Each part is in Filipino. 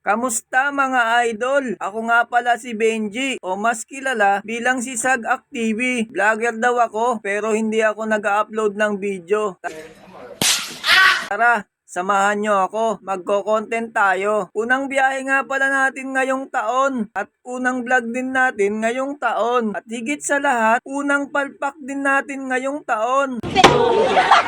Kamusta mga idol? Ako nga pala si Benji o mas kilala bilang si Sagak TV. Vlogger daw ako pero hindi ako nag-upload ng video. Tara, samahan nyo ako. Magko-content tayo. Unang biyahe nga pala natin ngayong taon at unang vlog din natin ngayong taon. At higit sa lahat, unang palpak din natin ngayong taon.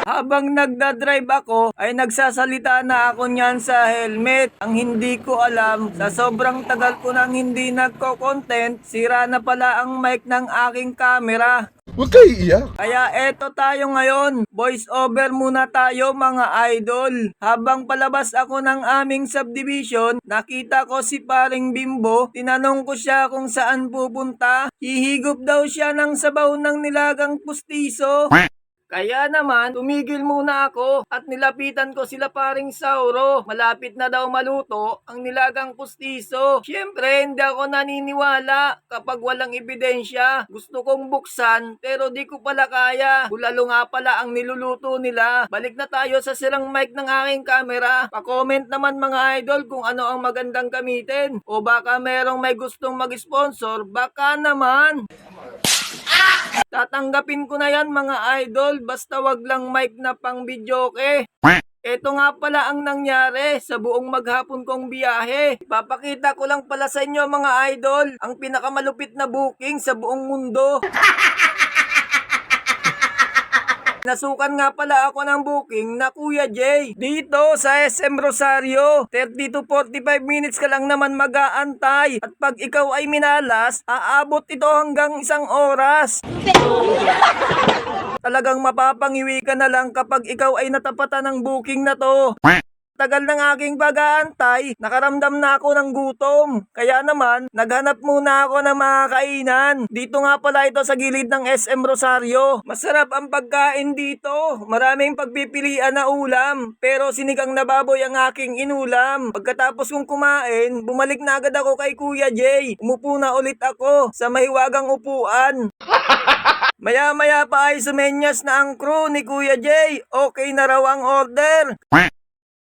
Habang nagdadrive ako, ay nagsasalita na ako niyan sa helmet. Ang hindi ko alam, sa sobrang tagal ko nang hindi nagko-content, sira na pala ang mic ng aking camera. Huwag kayo iiyak. Kaya eto tayo ngayon, voice over muna tayo mga idol. Habang palabas ako ng aming subdivision, nakita ko si paring Bimbo, tinanong ko siya kung saan pupunta. Hihigop daw siya ng sabaw ng nilagang pustiso. Kaya naman, tumigil muna ako at nilapitan ko sila paring Sauro. Malapit na daw maluto ang nilagang pustiso. Siyempre, hindi ako naniniwala kapag walang ebidensya. Gusto kong buksan pero di ko pala kaya. Bulalo nga pala ang niluluto nila. Balik na tayo sa sirang mic ng aking camera. Pa-comment naman mga idol kung ano ang magandang gamitin. O baka merong may gustong mag-sponsor, baka naman. Tatanggapin ko na yan mga idol, basta wag lang mic na pang videoke. Ito nga pala ang nangyari sa buong maghapon kong biyahe. Papakita ko lang pala sa inyo mga idol, ang pinakamalupit na booking sa buong mundo. Nasukan nga pala ako ng booking na Kuya Jay dito sa SM Rosario. 30 to 45 minutes ka lang naman mag-aantay. At pag ikaw ay minalas, aabot ito hanggang 1 oras. Talagang mapapangiwi ka na lang kapag ikaw ay natapatan ng booking na to. Tagal ng aking pag-aantay, nakaramdam na ako ng gutom. Kaya naman, naghanap muna ako ng mga kainan. Dito nga pala ito sa gilid ng SM Rosario. Masarap ang pagkain dito. Maraming pagpipilian na ulam. Pero sinigang na baboy ang aking inulam. Pagkatapos kong kumain, bumalik na agad ako kay Kuya Jay. Umupo na ulit ako sa mahiwagang upuan. Maya-maya pa ay sumenyas na ang crew ni Kuya Jay. Okay na raw ang order.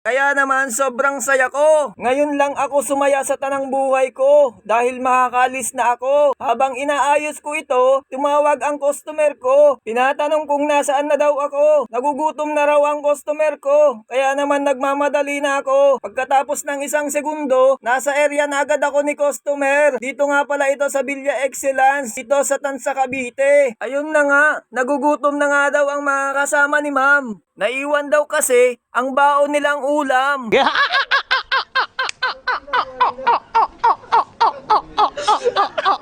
Kaya naman sobrang saya ko. Ngayon lang ako sumaya sa tanang buhay ko dahil makakalis na ako. Habang inaayos ko ito, tumawag ang customer ko. Tinatanong kung nasaan na daw ako. Nagugutom na raw ang customer ko. Kaya naman nagmamadali na ako. Pagkatapos ng 1 segundo, nasa area na agad ako ni customer. Dito nga pala ito sa Villa Excellence, dito sa Tansa, Cavite. Ayun na nga, nagugutom na nga daw ang mga kasama ni ma'am. Naiwan daw kasi ang baon nilang ulam.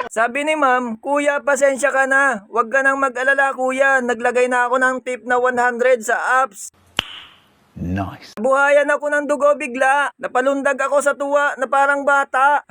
Sabi ni ma'am, kuya pasensya ka na. Huwag ka nang mag-alala kuya. Naglagay na ako ng tip na 100 sa apps. Nice. Buhayan ako ng dugo bigla. Napalundag ako sa tuwa na parang bata.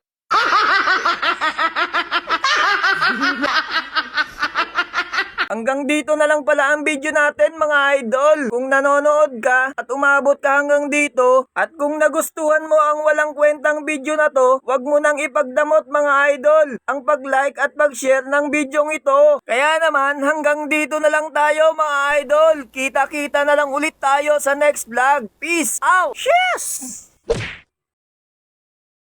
Hanggang dito na lang pala ang video natin mga idol. Kung nanonood ka at umabot ka hanggang dito at kung nagustuhan mo ang walang kwentang video na to, wag mo nang ipagdamot mga idol ang pag-like at pag-share ng videong ito. Kaya naman hanggang dito na lang tayo mga idol. Kita-kita na lang ulit tayo sa next vlog. Peace out! Yes!